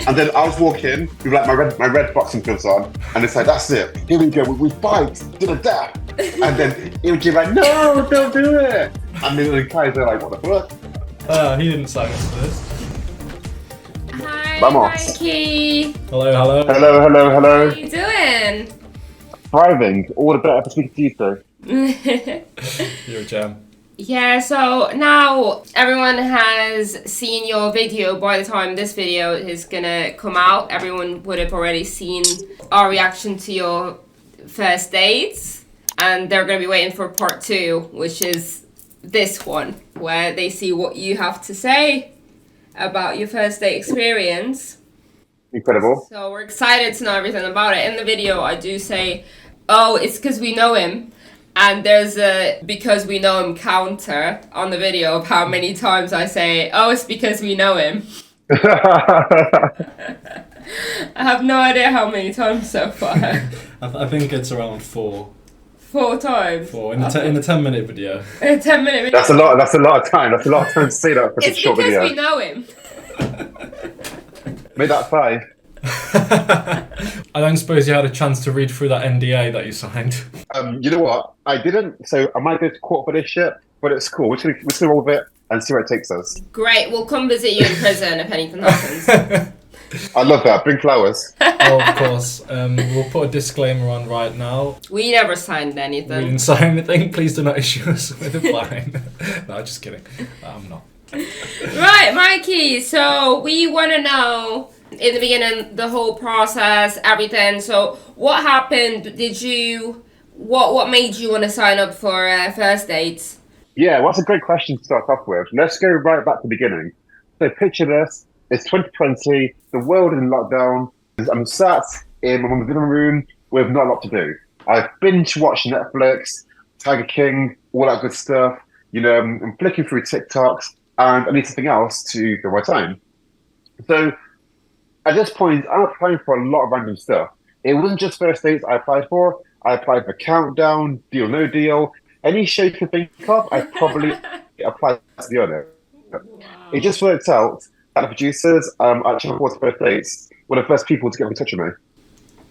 And then I was walking with like my red boxing gloves on, and it's like, that's it. Here we go. We fight to the death. And then Imogen's like, no, don't do it. And then the guys are like, what the fuck? He didn't sign up for this. Hi, Vamos. Mikey. Hello, hello. Hello, hello, hello. How you doing? Thriving. All the better for speaking to you, though. You're a gem. Yeah, so now everyone has seen your video. By the time this video is gonna come out, everyone would have already seen our reaction to your first dates. And they're gonna be waiting for part 2, which is this one, where they see what you have to say about your first date experience. Incredible. So we're excited to know everything about it. In the video, I do say, oh, it's because we know him. And there's a because we know him counter on the video of how many times I say, oh, it's because we know him. I have no idea how many times so far. I think it's around 4. 4 times. 4 in the 10-minute video. In a 10-minute video. That's a lot of time. That's a lot of time to say that for such a It's short because video. we know him. Make that 5. I don't suppose you had a chance to read through that NDA that you signed. You know what? I didn't, so I might go to court for this shit, but it's cool. We're just gonna roll with it and see where it takes us. Great, we'll come visit you in prison if anything happens. I love that. Bring flowers. Oh, of course. We'll put a disclaimer on right now. We never signed We anything. didn't sign anything. Please do not issue us with a fine. No, just kidding. I'm not. Right, Mikey, so we want to know, in the beginning, the whole process, everything. So what happened? What made you want to sign up for first dates? Yeah, well, that's a great question to start off with. Let's go right back to the beginning. So picture this. It's 2020. The world is in lockdown. I'm sat in my mum's living room with not a lot to do. I've binge watched Netflix, Tiger King, all that good stuff. You know, I'm flicking through TikToks, and I need something else to fill my time. So at this point, I'm applying for a lot of random stuff. It wasn't just first dates I applied for. I applied for Countdown, Deal No Deal. Any show you can think of, I probably applied to be on it. Wow. It just worked out that the producers actually reported first dates were the first people to get in touch with me.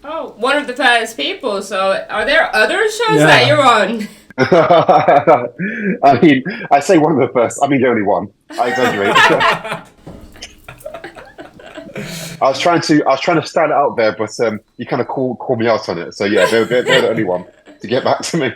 Oh, one of the first people. So are there other shows that you're on? I mean, I say one of the first. I mean, the only one. I exaggerate. I was trying to stand it out there, but you kind of called me out on it. So yeah, they're the only one to get back to me.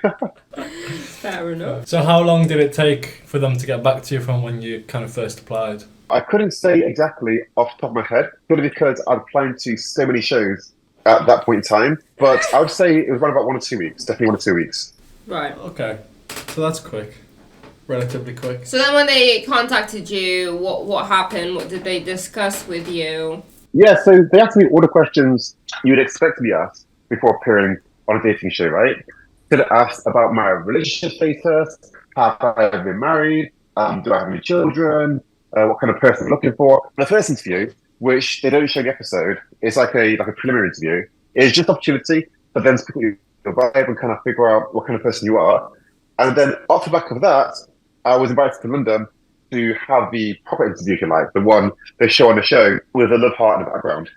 Fair enough. So how long did it take for them to get back to you from when you kind of first applied? I couldn't say exactly off the top of my head, purely because I'm applying to so many shows at that point in time. But I would say it was around about 1 or 2 weeks. Definitely 1 or 2 weeks. Right. Okay, so that's quick, relatively quick. So then when they contacted you, what happened? What did they discuss with you? Yeah, so they asked me all the questions you would expect to be asked before appearing on a dating show, right? So they asked about my relationship status, have I ever been married, do I have any children, what kind of person I'm looking for. The first interview, which they don't show in the episode, is like a preliminary interview. It's just opportunity for them to pick your vibe and kind of figure out what kind of person you are. And then off the back of that, I was invited to London to have the proper interview, if you like, the one they show on the show with a love heart in the background.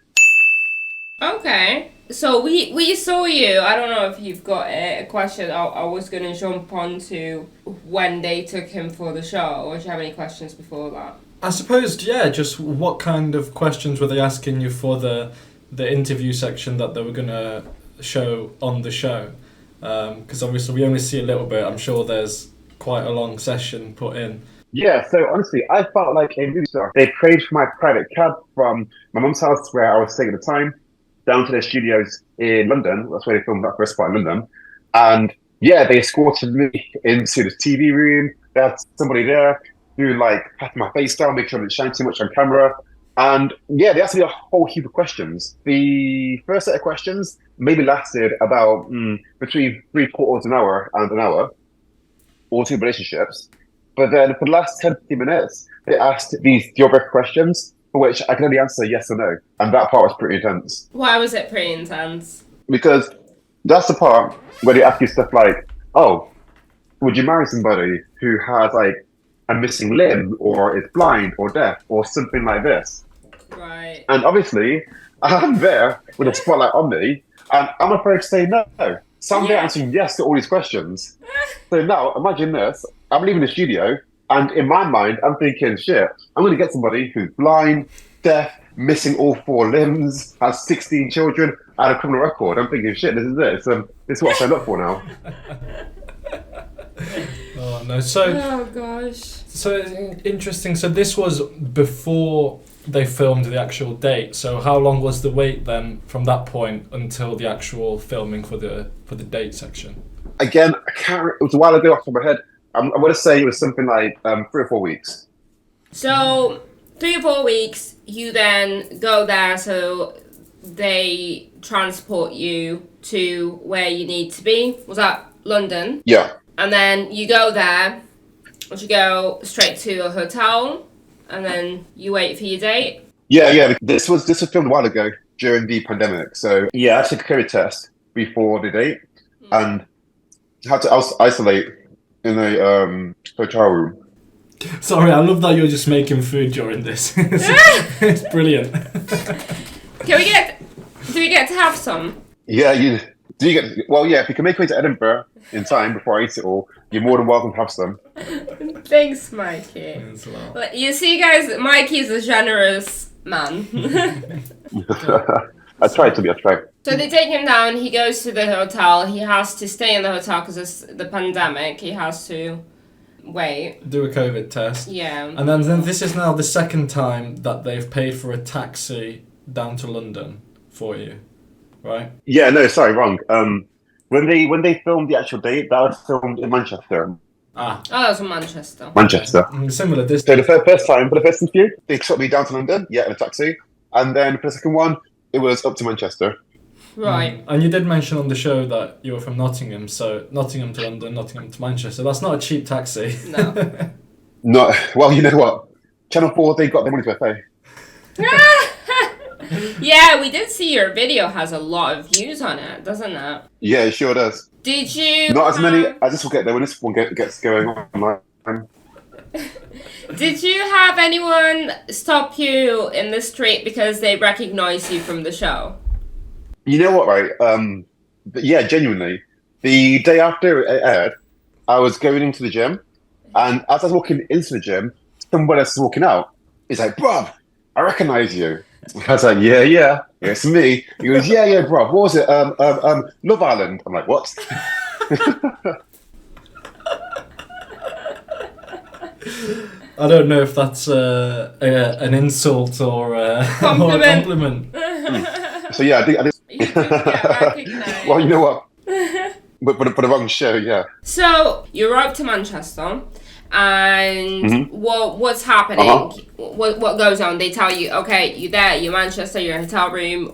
Okay. So we saw you. I don't know if you've got a question. I was going to jump on to when they took him for the show. Or do you have any questions before that? I suppose, yeah, just what kind of questions were they asking you for the interview section that they were going to show on the show? Because obviously we only see a little bit. I'm sure there's quite a long session put in. Yeah, so honestly, I felt like a movie star. They paid for my private cab from my mum's house, where I was staying at the time, down to their studios in London. That's where they filmed that first part in London. And yeah, they escorted me into the TV room. They had somebody there who patted my face down, make sure I didn't shine too much on camera. And yeah, they asked me a whole heap of questions. The first set of questions maybe lasted about between 3/4 of an hour and an hour, all 2 relationships. But then for the last 10-15 minutes, they asked these deal-breaker questions, for which I can only answer yes or no. And that part was pretty intense. Why was it pretty intense? Because that's the part where they ask you stuff like, oh, would you marry somebody who has a missing limb or is blind or deaf or something like this? Right. And obviously, I'm there with a spotlight on me, and I'm afraid to say no. So I'm there answering yes to all these questions. So now, imagine this. I'm leaving the studio, and in my mind, I'm thinking, shit, I'm going to get somebody who's blind, deaf, missing all 4 limbs, has 16 children, and a criminal record. I'm thinking, shit, this is it. This is what I signed up for now. Oh no! So. Oh gosh. So interesting. So this was before they filmed the actual date. So how long was the wait then from that point until the actual filming for the date section? Again, I can't. It was a while ago off the top of my head. I'm going to say it was something like 3 or 4 weeks. So 3 or 4 weeks, you then go there. So they transport you to where you need to be. Was that London? Yeah. And then you go there. You go straight to a hotel, and then you wait for your date. Yeah. This was filmed a while ago during the pandemic. So yeah, I took a COVID test before the date, and had to isolate in a hotel room. Sorry, I love that you're just making food during this. It's brilliant. Do we get to have some? Yeah, do you get? Well, yeah. If you can make your way to Edinburgh in time before I eat it all, you're more than welcome to have some. Thanks, Mikey. But you see, guys, Mikey's a generous man. I tried to be. I tried. So they take him down. He goes to the hotel. He has to stay in the hotel because it's the pandemic. He has to wait. Do a COVID test. Yeah. And then this is now the second time that they've paid for a taxi down to London for you, right? Yeah. No. Sorry. Wrong. When they filmed the actual date, that was filmed in Manchester. Oh, that was in Manchester. Manchester. Similar distance. So the first time, for the first interview, they took me down to London, in a taxi. And then for the second one, it was up to Manchester. Right. And you did mention on the show that you were from Nottingham, so Nottingham to London, Nottingham to Manchester. That's not a cheap taxi. No. No. Well, you know what? Channel 4, they got their money to pay. Yeah, we did see your video has a lot of views on it, doesn't it? Yeah, it sure does. Did you... Not as many. I just will get there when this one gets going on. Did you have anyone stop you in the street because they recognise you from the show? You know what, right? Yeah, genuinely. The day after it aired, I was going into the gym, and as I was walking into the gym, someone else was walking out. He's like, "Bruv, I recognise you." I was like, yeah, it's me. He goes, yeah, bruv, what was it? Love Island. I'm like, what? I don't know if that's an insult or a compliment. So yeah, I did. You did get recognised. Well, you know what? But for the wrong show, yeah. So you arrived to Manchester, and what's happening? What goes on? They tell you, okay, you're there, you're Manchester, you're in a hotel room.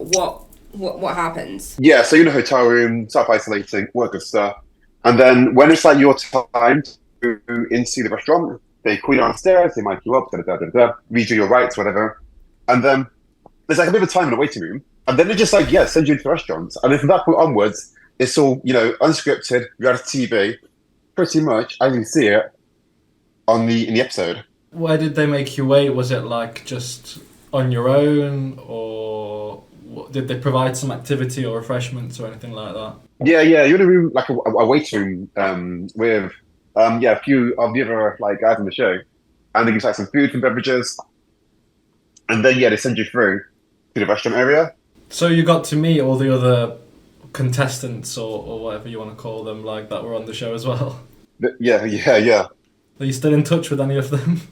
What happens? Yeah, so you're in a hotel room, self-isolating, work of stuff, and then when it's like your time to go into the restaurant, they call you downstairs, they mic you up, read you your rights, whatever, and then there's like a bit of time in the waiting room, and then they just like send you into the restaurant, and then from that point onwards, it's all unscripted reality TV, pretty much as you see it in the episode. Where did they make you wait? Was it like just on your own, or did they provide some activity or refreshments or anything like that? Yeah. You're in a room like a waiting room with a few of the other like guys on the show, and they give like some food and beverages, and then they send you through to the restaurant area. So you got to meet all the other contestants or whatever you want to call them, like that were on the show as well. Yeah. Are you still in touch with any of them?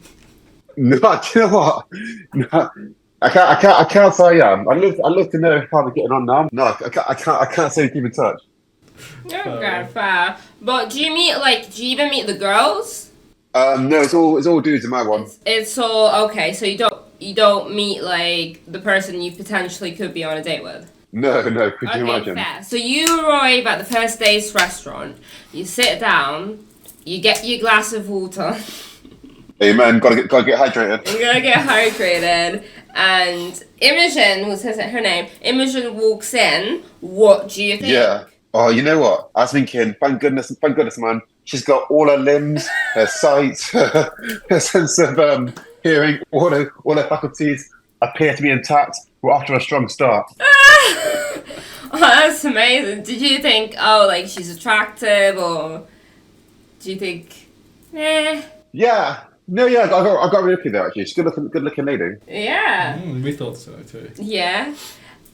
No, do you know what? No, I can't say I am. I'd love to know how they're getting on now. No, I can't say keep in touch. Okay, fair. But do you even meet the girls? No, it's all dudes in my one. It's all okay. So you don't meet like the person you potentially could be on a date with. No, could you imagine? Fair. So you arrive at the first day's restaurant. You sit down. You get your glass of water. Hey man, gotta get hydrated. You gotta get hydrated. And Imogen, what's her name? Imogen walks in. What do you think? Yeah. Oh, you know what? I was thinking, thank goodness, man. She's got all her limbs, her sight, her sense of hearing, all her faculties. appear to be intact. We're off to a strong start. Oh, that's amazing. Did you think, oh, like she's attractive, or do you think, eh? Yeah. No, yeah, I got really lucky there, actually. She's a good looking lady. Yeah. We thought so too. Yeah.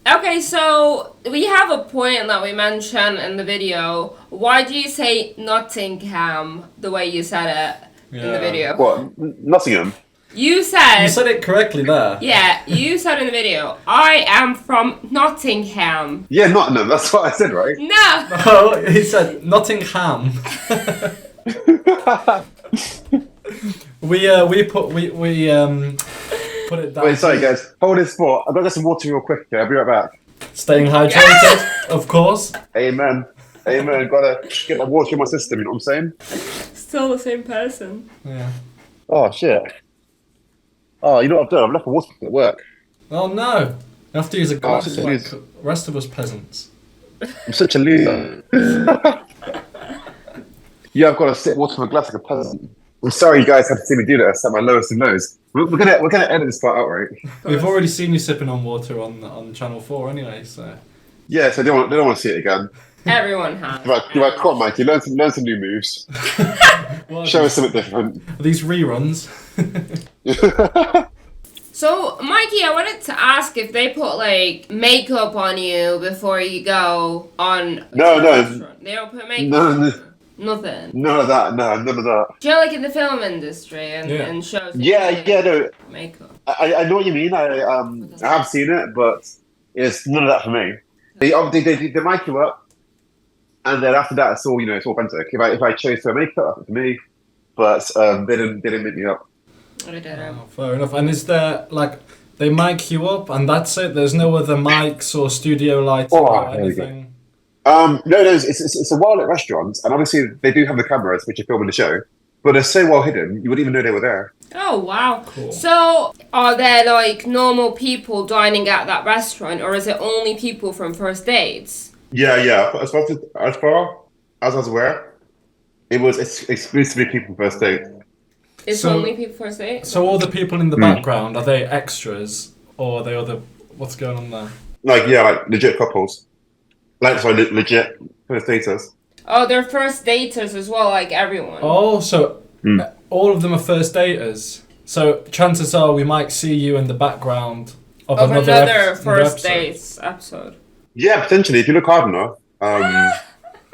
Okay, so we have a point that we mentioned in the video. Why do you say Nottingham the way you said it in the video? What? Nottingham? You said it correctly there. Yeah, you said in the video, I am from Nottingham. Yeah, Nottingham. That's what I said, right? No. Oh, he said Nottingham. we put it down. Wait, sorry guys. Hold this thought. I've got to get some water real quick. Okay? I'll be right back. Staying hydrated, of course. Amen. Amen. Gotta get the water in my system, you know what I'm saying? Still the same person. Yeah. Oh, shit. Oh, you know what I've done? I've left the water at work. Oh no! You have to use a glass such a like loser. the rest of us peasants. I'm such a loser. Yeah, I've got to sip water from a glass like a peasant. I'm sorry you guys had to see me do this at my lowest of lows. We're gonna edit this part out, right? We've already seen you sipping on water on Channel 4 anyway, so... Yeah, so they don't want to see it again. Everyone has. You're right, come on, Mikey, learn some new moves. Show us something different. Are these reruns? So, Mikey, I wanted to ask if they put like makeup on you before you go on. No. Restaurant. They don't put makeup. No. Nothing. None of that. No, none of that. Do you know, like in the film industry and shows? Yeah, no. Makeup. I know what you mean. I have seen it, but it's none of that for me. They mic you up, and then after that, it's all it's authentic. If I chose to make makeup, that's for me, but they didn't make me up. Oh, fair enough. And is there like they mic you up and that's it? There's no other mics or studio lighting or anything. No, it's a well-lit restaurant, and obviously they do have the cameras which are filming the show, but they're so well hidden you wouldn't even know they were there. Oh wow! Cool. So, are there like normal people dining at that restaurant, or is it only people from First Dates? Yeah. As far as I was aware, it's exclusively people First Date. It's only people First Dates. So all the people in the background, are they extras or are they other? What's going on there? Like legit couples. Legit First Daters. Oh, they're First Daters as well, like everyone. Oh, so all of them are first daters. So chances are we might see you in the background of another First Dates episode. Yeah, potentially. If you look hard enough.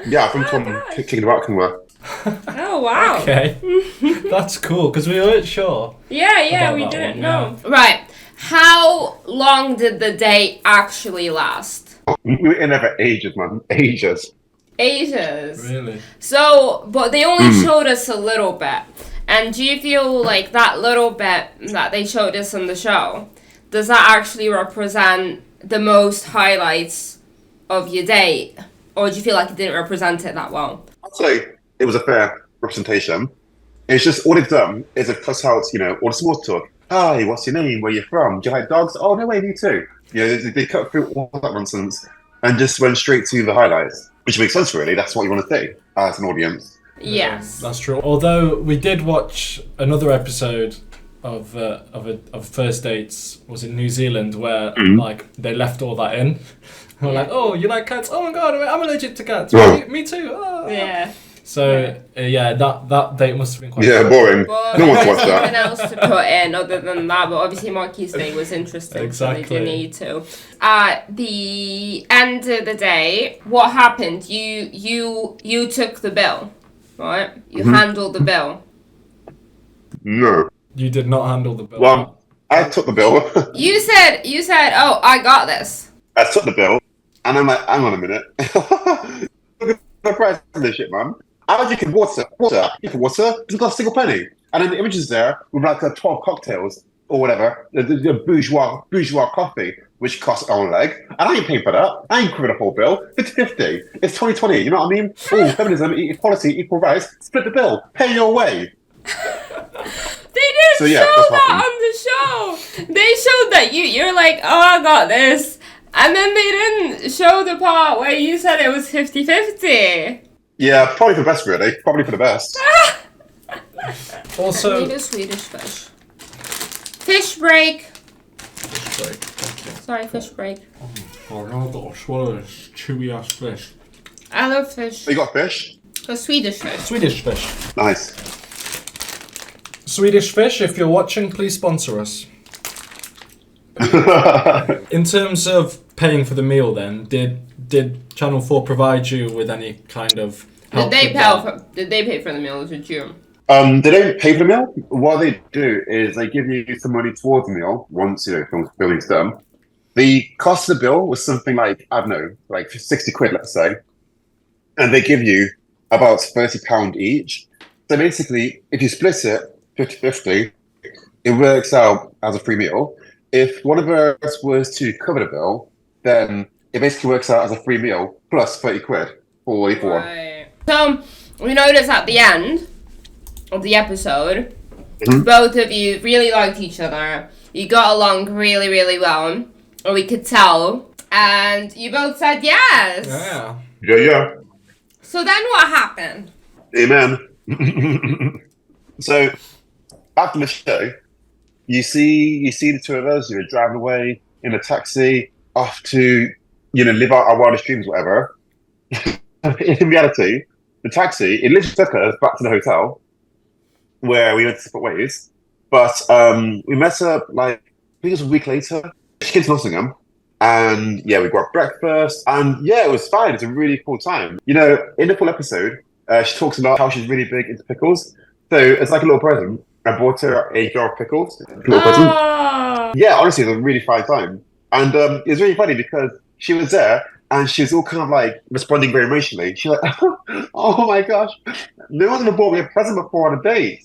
Yeah, I think I'm kicking about somewhere. Oh wow. Okay, that's cool because we weren't sure. Yeah, we didn't know. Yeah. Right. How long did the date actually last? We were in there for ages, man. Ages. Really? So, but they only showed us a little bit. And do you feel like that little bit that they showed us on the show, does that actually represent the most highlights of your date? Or do you feel like it didn't represent it that well? I'd say it was a fair representation. It's just all they've done is a cuss out, all the small talk. Hi, what's your name? Where you from? Do you like dogs? Oh, no way, me too. They cut through all that nonsense and just went straight to the highlights, which makes sense, really. That's what you want to see as an audience. Yes, that's true. Although we did watch another episode of First Dates was in New Zealand where like they left all that in. We're like, oh, you like cats? Oh my god, I'm allergic to cats. Me too. Oh. Yeah. So that date must have been quite boring. Well, no one's watched nothing that. else to put in other than that, but obviously Mikey's date was interesting, exactly. So they do need to. At the end of the day, what happened? You took the bill, right? You handled the bill. No. You did not handle the bill. Well, I took the bill. You said, oh, I got this. I took the bill, and I'm like, hang on a minute. Look at the price of this shit, man. How did you get water? You can water. It's got a single penny. And then the images there with like 12 cocktails or whatever, the bourgeois coffee, which costs an arm and a leg. And I ain't paying for that. I ain't covering the whole bill. It's 50. It's 2020. You know what I mean? Oh, feminism, equality, equal rights. Split the bill. Pay your way. They didn't show that on the show. They showed that you're like, oh, I got this. And then they didn't show the part where you said it was 50-50. Yeah, probably for the best, really. Probably for the best. Also, I need a Swedish fish. Fish break. break. Thank you. Sorry, fish break. Oh, now I've got to swallow this chewy ass fish. I love fish. You got fish? A Swedish fish. Swedish fish. Nice. Swedish fish, if you're watching, please sponsor us. In terms of paying for the meal then, did Channel 4 provide you with any kind of help? Did they pay for the meal, or did you? They don't pay for the meal. What they do is they give you some money towards the meal once, filming's done. The cost of the bill was something like, I don't know, like 60 quid, let's say. And they give you about £30 each. So basically, if you split it 50-50, it works out as a free meal. If one of us was to cover the bill, then it basically works out as a free meal plus 30 quid for each one. Right. So, we noticed at the end of the episode, Mhm. both of you really liked each other. You got along really, really well, or we could tell. And you both said yes. Yeah. Yeah. So then what happened? Amen. So after the show, you see the two of us, driving away in a taxi off to, live out our wildest dreams, whatever. In reality, the taxi, it literally took us back to the hotel where we went to separate ways. But we met up, I think it was a week later. She came to Nottingham. And we got breakfast. And it was fine. It's a really cool time. In the full episode, she talks about how she's really big into pickles. So it's like a little present. I bought her a jar of pickles. A little present. Yeah, honestly, it was a really fine time. And it was really funny because she was there and she was all kind of responding very emotionally. She was like, oh my gosh, no one's ever bought me a present before on a date.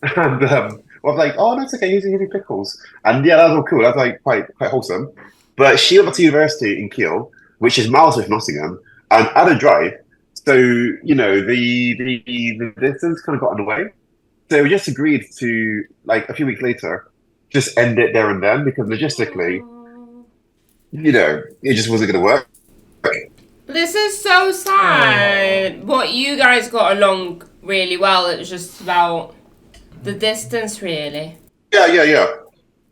And I was like, oh, that's okay, here's your pickles. And that was all cool. That was quite wholesome. But she went to university in Kiel, which is miles away from Nottingham, and had a drive. So, the distance kind of got in the way. So we just agreed to, a few weeks later, just end it there and then, because logistically, it just wasn't going to work. This is so sad. But you guys got along really well. It was just about the distance, really. Yeah.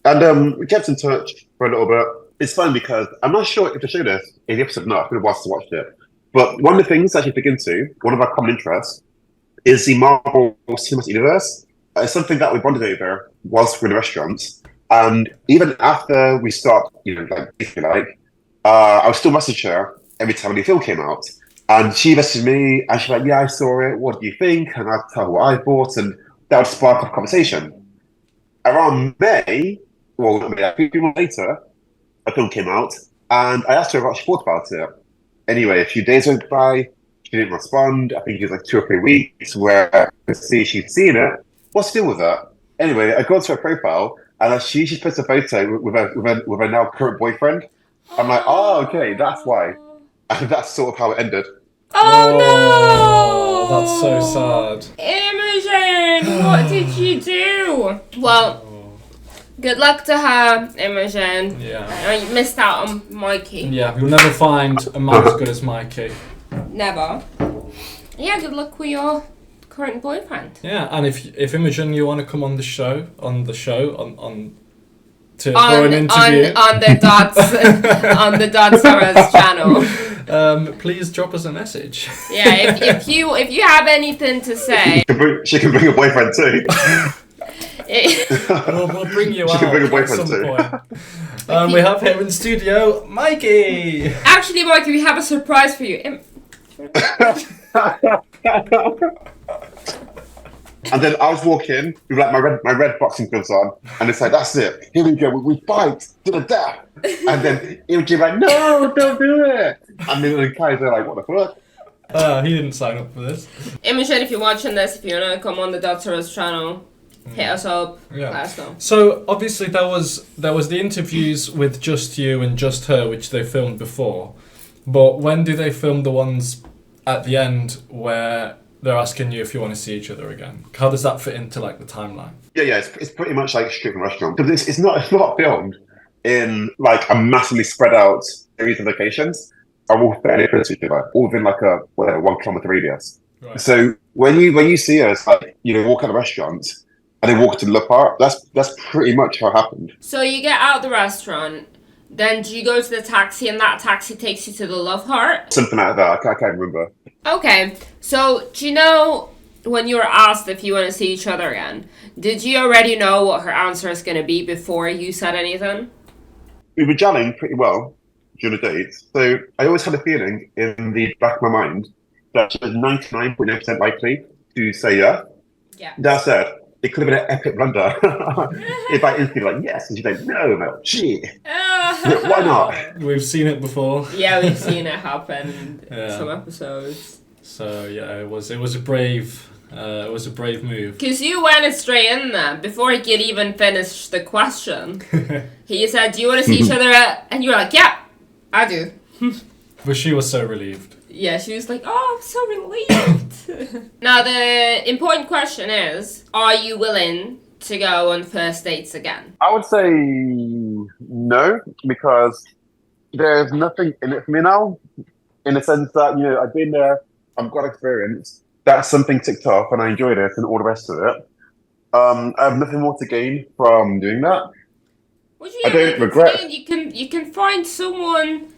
And we kept in touch for a little bit. It's fun because I'm not sure if to show this in the episode or not. I've been watched it. But one of the things that you dig into, one of our common interests, is the Marvel Cinematic Universe. It's something that we bonded over whilst we're in the restaurants. And even after we stopped, I would still message her every time a new film came out. And she messaged me and she's like, yeah, I saw it. What do you think? And I'd tell her what I thought. And that would spark a conversation. Around May, a few months later, a film came out, and I asked her what she thought about it. Anyway, a few days went by, she didn't respond. I think it was 2 or 3 weeks where I could see she'd seen it. What's the deal with that? Anyway, I go to her profile, and she puts a photo with her now current boyfriend. I'm like, oh, okay, that's why. And that's sort of how it ended. Oh no! That's so sad. Imogen, what did you do? Well, good luck to her, Imogen. Yeah. You missed out on Mikey. Yeah, you'll never find a man as good as Mikey. Never. Yeah, good luck with your current boyfriend. Yeah, and if Imogen, you want to come on the show, for an interview on the Dots Sarah's channel. Please drop us a message. Yeah, if you have anything to say, she can bring a boyfriend too. We'll bring you she out can bring a at boyfriend some too. point. We have here in studio Mikey. Actually, Mikey, we have a surprise for you. And then I was walking with my red boxing gloves on, and it's like, that's it. Here we go. We fight to the death. And then it would be like, no, don't do it. And then the guys are like, what the fuck? He didn't sign up for this. Imogen, if you're watching this, if you want to come on the Doctor's channel, hit us up. Yeah. Let us know. So obviously there was the interviews with just you and just her, which they filmed before. But when do they film the ones at the end where they're asking you if you want to see each other again? How does that fit into the timeline? Yeah. It's pretty much like straight from a restaurant, because it's not filmed in a massively spread out series of locations. Are all fairly close to each other, all within a 1 kilometer radius. Right. So when you see us walk out of the restaurant, and they walk to the love part. That's pretty much how it happened. So you get out of the restaurant, then do you go to the taxi and that taxi takes you to the love heart? Something like that. I can't remember. Okay, so do you know when you were asked if you want to see each other again, did you already know what her answer is going to be before you said anything? We were gelling pretty well during the date, so I always had a feeling in the back of my mind that she was 99.9% likely to say yeah. Yeah. That said, it could have been an epic blunder if I instantly like yes, and she's like no, I'm like gee, why not? We've seen it before. Yeah, we've seen it happen in Yeah. some episodes. So yeah, it was a brave move. Because you went straight in there before he could even finish the question. He said, "Do you want to see each other?" And you were like, "Yeah, I do." But she was so relieved. Yeah, she was like, "Oh, I'm so relieved." Now the important question is, are you willing to go on first dates again? I would say no, because there's nothing in it for me now, in the sense that, you know, I've been there, I've got experience, that's something ticked off, and I enjoyed it, and all the rest of it. I have nothing more to gain from doing that. What do you I don't mean? regret. You can find someone,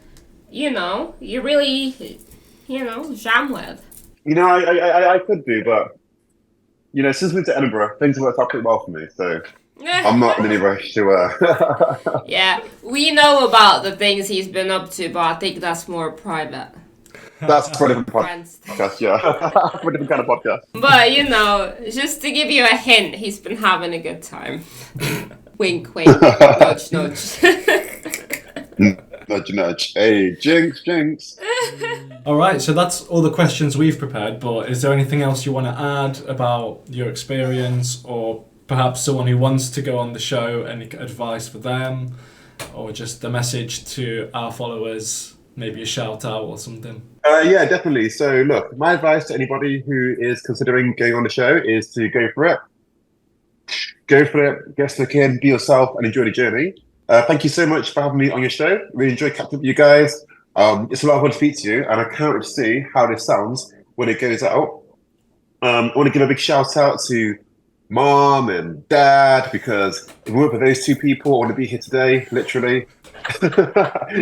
you know, you really, you know, jam with. You know, I could do, but, you know, since we moved to Edinburgh, things have worked out pretty well for me, so I'm not in any rush to... Yeah, we know about the things he's been up to, but I think that's more private. That's for a different Friends. podcast, yeah. For a different kind of podcast. But, you know, just to give you a hint, he's been having a good time. Wink, wink, nudge, nudge. Nudge, nudge. Hey, jinx, jinx. All right, so that's all the questions we've prepared. But is there anything else you want to add about your experience, or perhaps someone who wants to go on the show? Any advice for them, or just a message to our followers? Maybe a shout out or something. Yeah, definitely. So, look, my advice to anybody who is considering going on the show is to go for it. Go for it, get stuck in, be yourself, and enjoy the journey. Thank you so much for having me on your show. Really enjoyed catching up with you guys. It's a lot of fun to speak to you, and I can't wait to see how this sounds when it goes out. I want to give a big shout out to Mom and Dad, because if it weren't for those two people, I want to be here today, literally.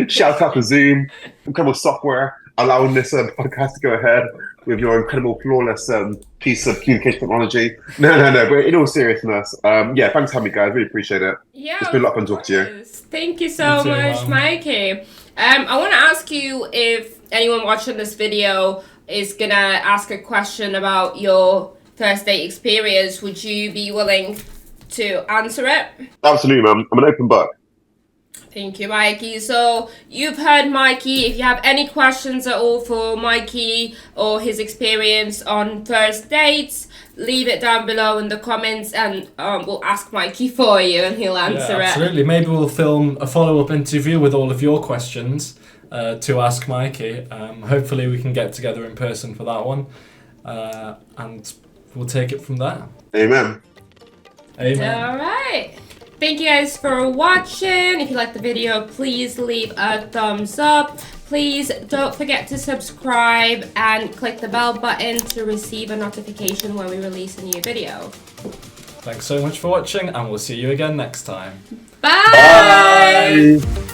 Shout out to Zoom, incredible software, allowing this podcast to go ahead with your incredible, flawless piece of communication technology. No, but in all seriousness, yeah, thanks for having me, guys. Really appreciate it. Yeah, it's been a lot of fun talking to you. Thank you so much, Mikey. I want to ask you if anyone watching this video is gonna ask a question about your first date experience. Would you be willing to answer it? Absolutely, man. I'm an open book. Thank you, Mikey. So you've heard Mikey. If you have any questions at all for Mikey or his experience on first dates, leave it down below in the comments, and we'll ask Mikey for you, and he'll answer it. Absolutely. Maybe we'll film a follow-up interview with all of your questions to ask Mikey. Hopefully we can get together in person for that one, and we'll take it from there. Amen. Amen. All right. Thank you guys for watching. If you liked the video, please leave a thumbs up. Please don't forget to subscribe and click the bell button to receive a notification when we release a new video. Thanks so much for watching, and we'll see you again next time. Bye! Bye.